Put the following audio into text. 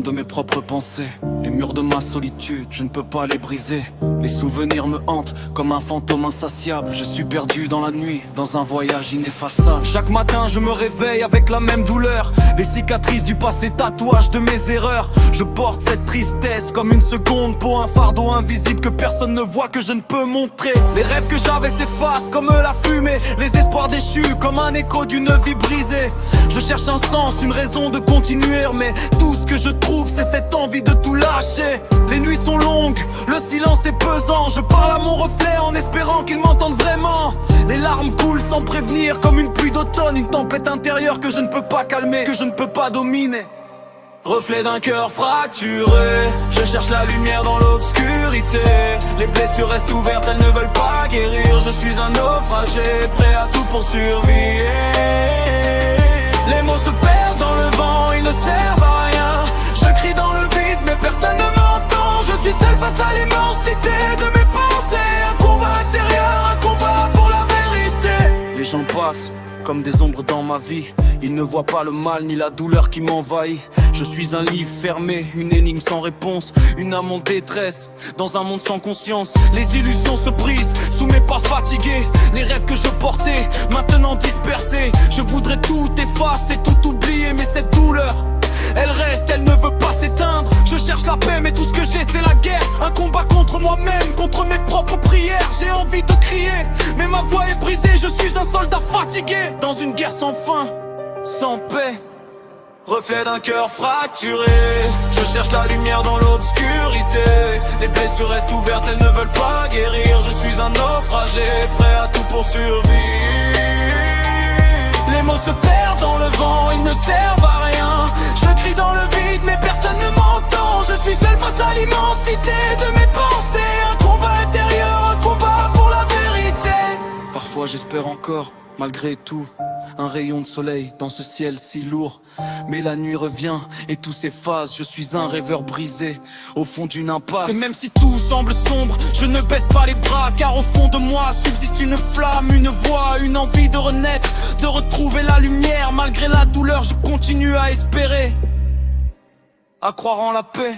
de mes propres pensées. Les murs de ma solitude, je ne peux pas les briser. Les souvenirs me hantent comme un fantôme insatiable. Je suis perdu dans la nuit, dans un voyage ineffaçable. Chaque matin je me réveille avec la même douleur. Les cicatrices du passé, tatouages de mes erreurs. Je porte cette tristesse comme une seconde peau, un fardeau invisible que personne ne voit, que je ne peux montrer. Les rêves que j'avais s'effacent comme la fumée, les espoirs déchus comme un écho d'une vie brisée. Je cherche un sens, une raison de continuer, mais tout ce que je trouve c'est cette envie de tout lâcher. Les nuits sont longues, le silence est pesant. Je parle à mon reflet en espérant qu'il m'entende vraiment. Les larmes coulent sans prévenir comme une pluie d'automne, une tempête intérieure que je ne peux pas calmer, que je ne peux pas dominer. Reflet d'un cœur fracturé, je cherche la lumière dans l'obscurité. Les blessures restent ouvertes, elles ne veulent pas guérir. Je suis un naufragé, prêt à tout pour survivre. Les mots se perdent dans le vent, ils ne servent à rien. Je crie dans le vide, mais personne ne m'entend. Je suis seul face à l'immensité de mes pensées. Un combat intérieur, un combat pour la vérité. Les gens passent comme des ombres dans ma vie. Ils ne voient pas le mal ni la douleur qui m'envahit. Je suis un livre fermé, une énigme sans réponse, une âme en détresse, dans un monde sans conscience. Les illusions se brisent sous mes pas fatigués. Les rêves que je portais, maintenant dispersés. Je voudrais tout effacer, tout oublier, mais cette douleur, elle reste, elle ne veut pas s'éteindre. Je cherche la paix, mais tout ce que j'ai c'est la guerre. Un combat contre moi-même, contre mes propres prières. J'ai envie de crier, mais ma voix est brisée. Je suis un soldat fatigué, dans une guerre sans fin, sans paix. Reflet d'un cœur fracturé, je cherche la lumière dans l'obscurité. Les blessures restent ouvertes, elles ne veulent pas guérir. Je suis un naufragé, prêt à tout pour survivre. Les mots se perdent dans le vent, ils ne servent à rien. Je crie dans le vide, mais personne ne m'entend. Je suis seul face à l'immensité de mes pensées. Un combat intérieur, un combat pour la vérité. Parfois j'espère encore, malgré tout, un rayon de soleil dans ce ciel si lourd. Mais la nuit revient et tout s'efface. Je suis un rêveur brisé au fond d'une impasse. Et même si tout semble sombre, je ne baisse pas les bras, car au fond de moi subsiste une flamme, une voix, une envie de renaître, de retrouver la lumière. Malgré la douleur, je continue à espérer, à croire en la paix.